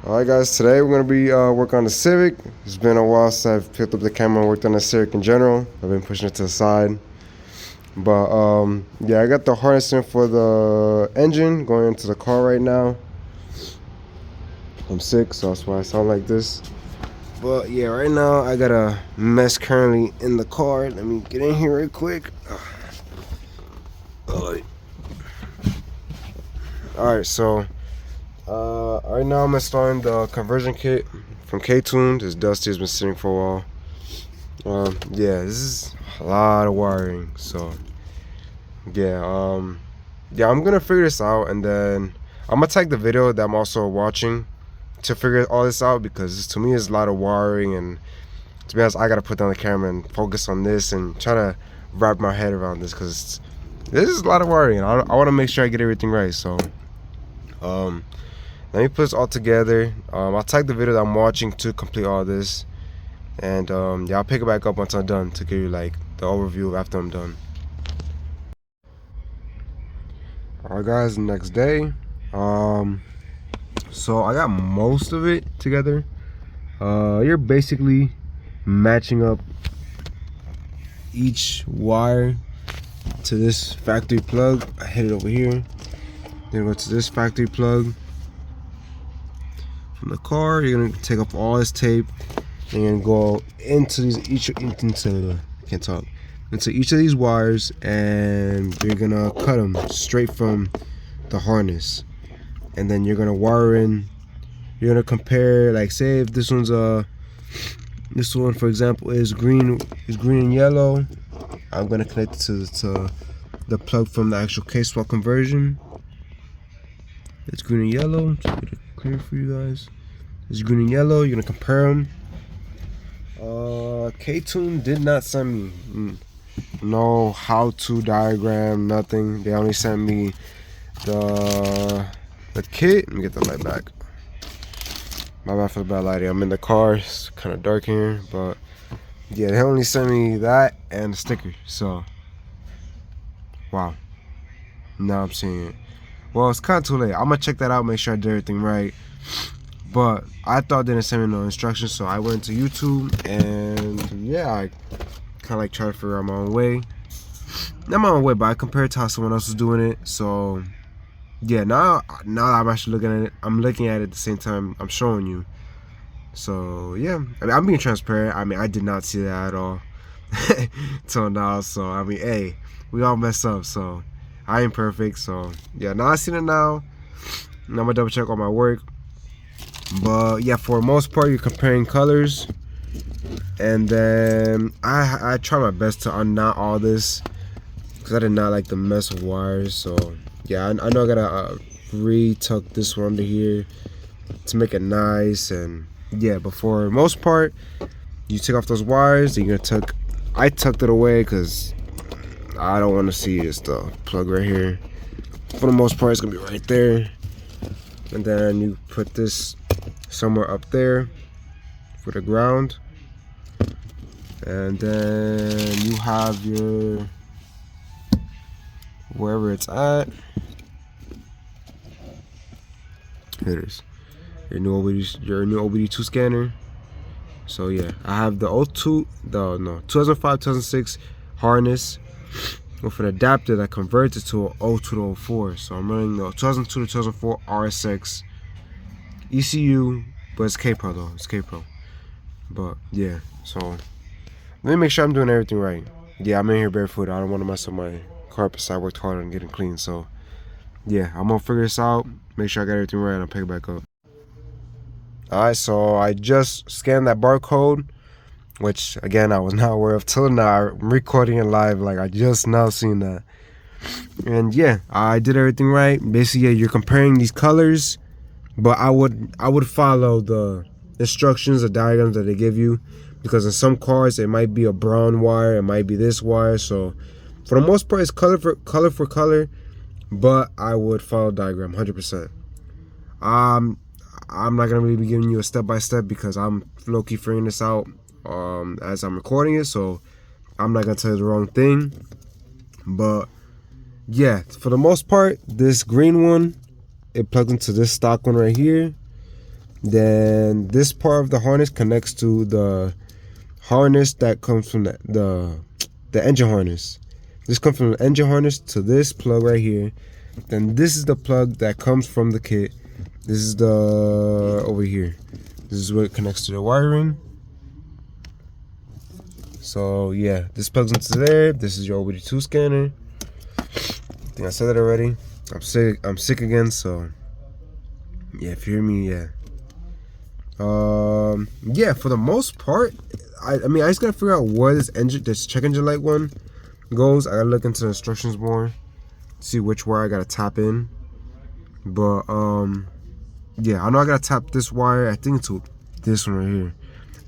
Alright guys, today we're going to be working on the Civic. It's been a while since I've picked up the camera and worked on the Civic in general. I've been pushing it to the side. But yeah, I got the harnessing for the engine going into the car right now. I'm sick, so that's why I sound like this. But yeah, right now I got a mess currently in the car. Let me get in here real quick. Alright, so right now I'm installing the conversion kit from K-Tune. This Dusty has been sitting for a while. Yeah, this is a lot of wiring. So yeah, yeah, I'm gonna figure this out, and then I'm gonna tag the video that I'm also watching to figure all this out, because to me it's a lot of wiring, and to be honest, I gotta put down the camera and focus on this and try to wrap my head around this, because this is a lot of wiring, and I want to make sure I get everything right. So let me put this all together. I'll tag the video that I'm watching to complete all this, and yeah, I'll pick it back up once I'm done to give you like the overview after I'm done. Alright guys, next day. So I got most of it together. You're basically matching up each wire to this factory plug. I hit it over here. Then go to this factory plug. From the car, you're gonna take off all this tape, and you're gonna go into these into each of these wires, and you're gonna cut them straight from the harness. And then you're gonna wire in. You're gonna compare, like, say if this one's this one for example is green and yellow. I'm gonna connect it to the plug from the actual Kswap conversion. It's green and yellow. Just get it clear for you guys. It's green and yellow. You're gonna compare them. K-Tune did not send me no how-to diagram, nothing. They only sent me the kit. Let me get the light back. My bad for the bad lighting. I'm in the car. It's kind of dark here, but yeah, they only sent me that and a sticker. So wow, now I'm seeing it. Well, it's kind of too late. I'm gonna check that out, make sure I did everything right. But I thought they didn't send me no instructions, so I went to YouTube, and yeah, I kind of like tried to figure out my own way. Not my own way, but I compared to how someone else was doing it. So yeah, now I'm actually looking at it. I'm looking at it at the same time I'm showing you. So yeah, I mean, I'm being transparent. I mean, I did not see that at all till now. So I mean, hey, we all mess up. So I ain't perfect. So yeah, now I seen it now. And I'm gonna double check all my work. But yeah, for the most part, you're comparing colors, and then I try my best to unknot all this, because I did not like the mess of wires. So yeah, I know I gotta re-tuck this one under here to make it nice. And yeah, but for the most part, you take off those wires. You're gonna I tucked it away because I don't want to see this plug right here. For the most part, it's gonna be right there. And then you put this somewhere up there for the ground, and then you have your wherever it's at. Here it is. Your new OBD2 scanner. So yeah, I have the 2005 2006 harness with an adapter that converts it to an 02 to 04. So I'm running the 2002 to 2004 RSX ECU, but it's K-Pro though. It's K-Pro. But yeah, so let me make sure I'm doing everything right. Yeah, I'm in here barefoot. I don't want to mess up my carpet, so I worked hard on getting clean. So yeah, I'm gonna figure this out, make sure I got everything right, and I'll pick it back up. Alright, so I just scanned that barcode, which again I was not aware of till now. I'm recording it live, like I just now seen that. And yeah, I did everything right. Basically, yeah, you're comparing these colors, but I would follow the instructions, the diagrams that they give you, because in some cars it might be a brown wire, it might be this wire. So for the most part, it's color for color, but I would follow the diagram 100%. I'm not gonna really be giving you a step-by-step because I'm low-key figuring this out as I'm recording it, so I'm not gonna tell you the wrong thing. But yeah, for the most part, this green one, it plugs into this stock one right here. Then this part of the harness connects to the harness that comes from the engine harness. This comes from the engine harness to this plug right here. Then this is the plug that comes from the kit. This is the over here. This is where it connects to the wiring. So yeah, this plugs into there. This is your OBD2 scanner. I think I said that already. I'm sick again, so yeah, if you hear me, yeah. Yeah, for the most part, I mean I just gotta figure out where this check engine light one goes. I gotta look into the instructions more, see which wire I gotta tap in. But yeah, I know I gotta tap this wire, I think to this one right here.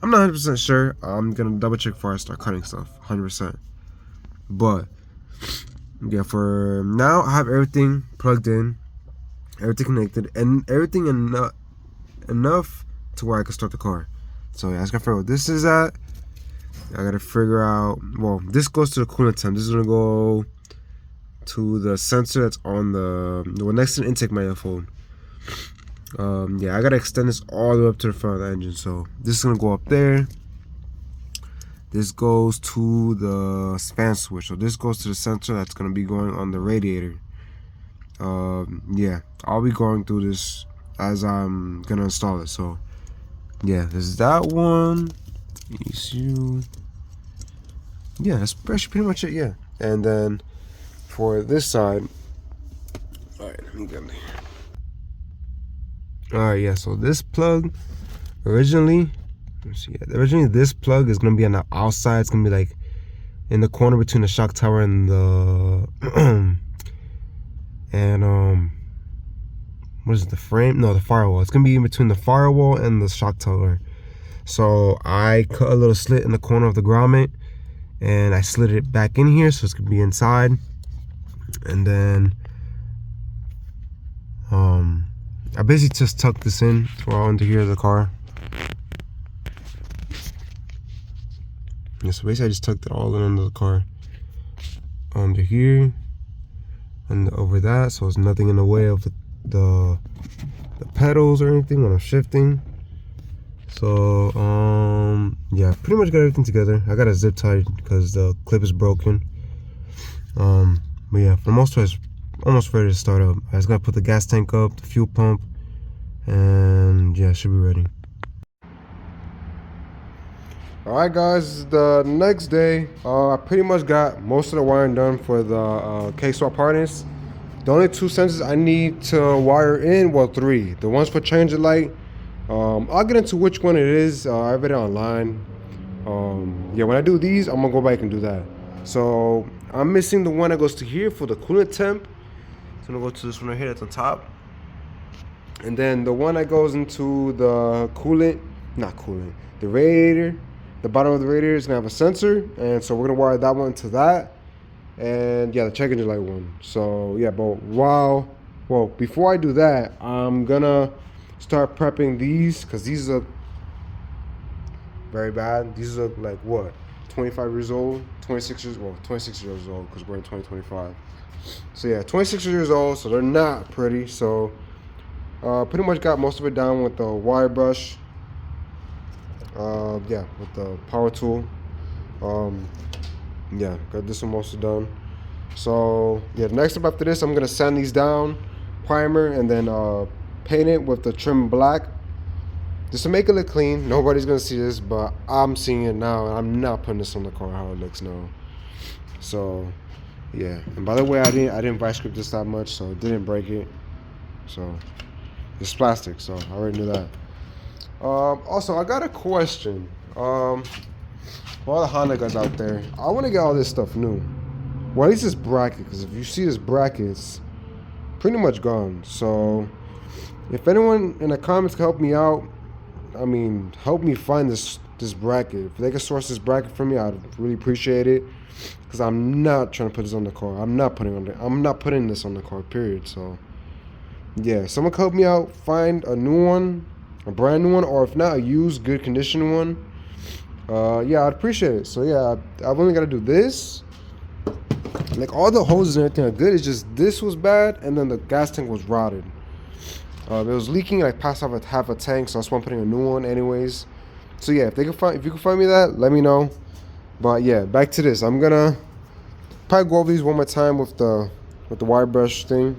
I'm not 100% sure. I'm gonna double check before I start cutting stuff, 100%. But yeah, for now I have everything plugged in, everything connected, and everything enough to where I can start the car. So yeah, I just gotta figure out what this is at. I gotta figure out, well, this goes to the coolant temp. This is gonna go to the sensor that's on the one next to the intake manifold. Yeah, I gotta extend this all the way up to the front of the engine. So this is gonna go up there. This goes to the fan switch. So this goes to the sensor that's gonna be going on the radiator. Yeah, I'll be going through this as I'm gonna install it. So yeah, this is that one. ECU. Yeah, that's pretty much it. Yeah, and then for this side, all right, let me get there. All right, yeah. So this plug, originally this plug is gonna be on the outside. It's gonna be like in the corner between the shock tower and the and what is it, the frame? No, the firewall. It's gonna be in between the firewall and the shock tower. So I cut a little slit in the corner of the grommet and I slid it back in here so it's gonna be inside. And then I basically just tucked this in to all into here of the car. Yeah, so basically I just tucked it all in under the car, under here and over that, so there's nothing in the way of the pedals or anything when I'm shifting. So yeah, pretty much got everything together. I got a zip tie because the clip is broken. But yeah, for the most part it's almost ready to start up. I just gotta put the gas tank up, the fuel pump, and yeah, it should be ready. Alright guys, the next day, I pretty much got most of the wiring done for the Kswap harness. The only two sensors I need to wire in, well, three. The ones for change the light, I'll get into which one it is. I read it online. Yeah, when I do these, I'm gonna go back and do that. So I'm missing the one that goes to here for the coolant temp. It's gonna go to this one right here at the top. And then the one that goes into the the radiator. The bottom of the radiator is gonna have a sensor, and so we're gonna wire that one to that. And yeah, the check engine light one. So yeah, but before I do that, I'm gonna start prepping these because these look very bad. These look like what, 25 years old, 26 years old because we're in 2025. So yeah, 26 years old, so they're not pretty. So pretty much got most of it down with the wire brush. Yeah, with the power tool. Yeah, got this one mostly done. So yeah, the next step after this, I'm gonna sand these down, primer, and then paint it with the trim black just to make it look clean. Nobody's gonna see this, but I'm seeing it now, and I'm not putting this on the car how it looks now. So yeah, and by the way, I didn't vice grip this that much, so it didn't break it. So it's plastic, so I already knew that. Also, I got a question. For all the Honda guys out there, I want to get all this stuff new. Well, at least this bracket, because if you see this bracket, it's pretty much gone. So if anyone in the comments can help me out, I mean, help me find this bracket. If they can source this bracket for me, I'd really appreciate it. Because I'm not trying to put this on the car. I'm not putting this on the car, period. So yeah, someone can help me out, find a new one, a brand new one, or if not, a used, good condition one. Yeah, I'd appreciate it. So yeah, I've only got to do this. Like all the hoses and everything are good. It's just this was bad, and then the gas tank was rotted. It was leaking, like past off half a tank, so that's why I'm putting a new one anyways. So yeah, if you can find me that, let me know. But yeah, back to this. I'm gonna probably go over these one more time with the wire brush thing,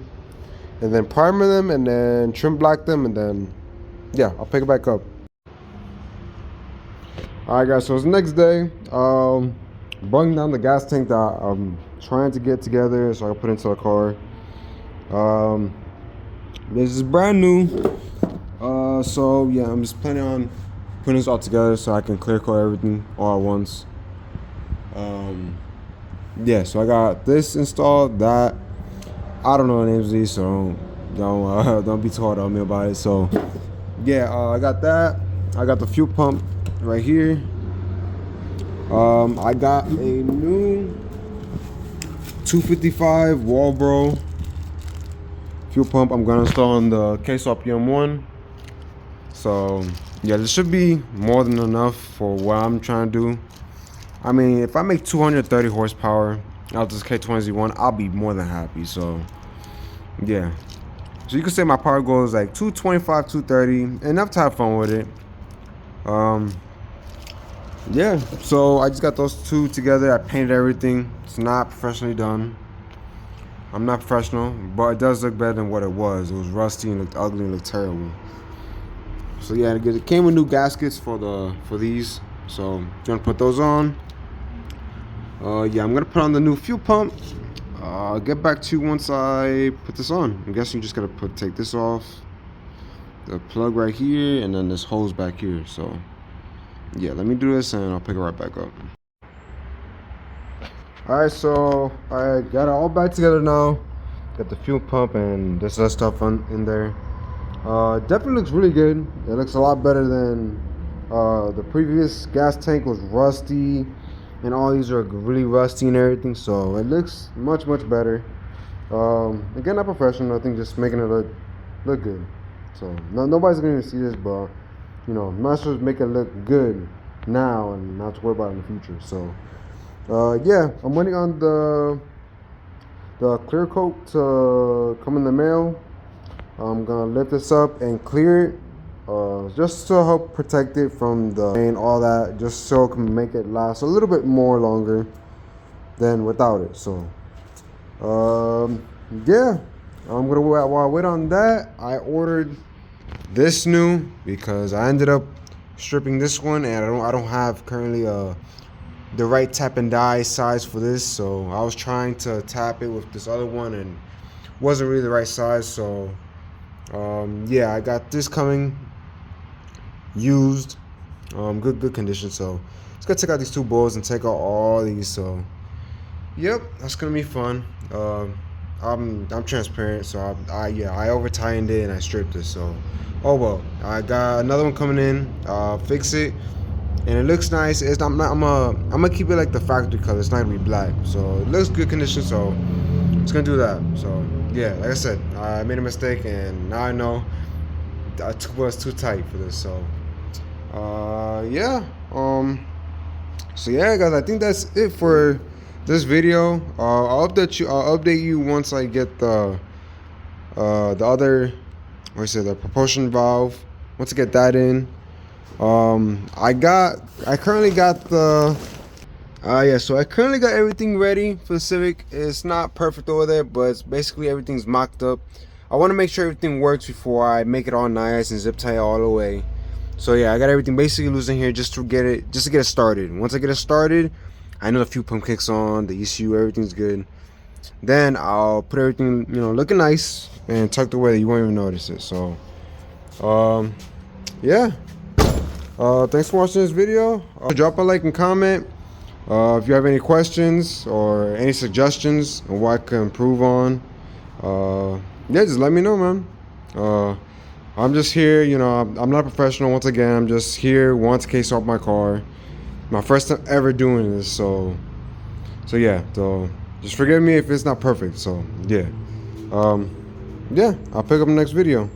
and then primer them, and then trim black them, and then yeah, I'll pick it back up. Alright guys, so it's the next day. Bunging down the gas tank that I'm trying to get together so I can put into a car. This is brand new. So yeah, I'm just planning on putting this all together so I can clear coat everything all at once. Yeah, so I got this installed, that. I don't know the names of these, so don't be too hard on me about it. So yeah, I got that. I got the fuel pump right here. I got a new 255 Walbro fuel pump. I'm gonna install on the Kswap M1. So yeah, this should be more than enough for what I'm trying to do. I mean, if I make 230 horsepower out of this K20Z1, I'll be more than happy. So yeah, so you can say my power goal is like 225, 230, enough to have fun with it. Yeah, so I just got those two together. I painted everything. It's not professionally done. I'm not professional, but it does look better than what it was. It was rusty and looked ugly and looked terrible. So yeah, it came with new gaskets for these. So I'm gonna put those on. Yeah, I'm gonna put on the new fuel pump. I'll get back to you once I put this on. I'm guessing you just gotta take this off. The plug right here, and then this hose back here. So yeah, let me do this and I'll pick it right back up. Alright, so I got it all back together now. Got the fuel pump and this other stuff in there. Definitely looks really good. It looks a lot better than the previous gas tank was rusty, and all these are really rusty and everything. So it looks much better. Again, not professional. I think just making it look good. So nobody's gonna even see this, but you know, might as well make it look good now and not to worry about it in the future. So yeah, I'm waiting on the clear coat to come in the mail. I'm gonna lift this up and clear it, just to help protect it from the rain, all that, just so it can make it last a little bit more longer than without it. So yeah, I'm gonna while I wait on that, I ordered this new because I ended up stripping this one, and I don't have currently the right tap and die size for this. So I was trying to tap it with this other one and wasn't really the right size. So yeah, I got this coming used, good condition. So let's go take out these two bolts and take out all these. So yep, that's gonna be fun. I'm transparent, so I over tightened it and I stripped it. So oh well, I got another one coming in. Fix it, and it looks nice. I'm gonna keep it like the factory color. It's not gonna be black, so it looks good condition. So it's gonna do that. So yeah, like I said, I made a mistake, and now I know I was too tight for this. So yeah, so yeah guys, I think that's it for this video. I'll update you once I get the other, the propulsion valve. Once I get that in, I currently got the so I currently got everything ready for the Civic. It's not perfect over there, but it's basically everything's mocked up. I want to make sure everything works before I make it all nice and zip tie all the way. So yeah, I got everything basically loose in here just to get it started. Once I get it started, I know the fuel pump kicks on, the ECU, everything's good. Then I'll put everything, looking nice and tucked away that you won't even notice it. So yeah, thanks for watching this video. Drop a like and comment if you have any questions or any suggestions on what I can improve on. Yeah, just let me know, man. I'm just here, I'm not a professional. Once again, I'm just here once case off my car. My first time ever doing this, so yeah, so just forgive me if it's not perfect. So yeah, yeah, I'll pick up the next video.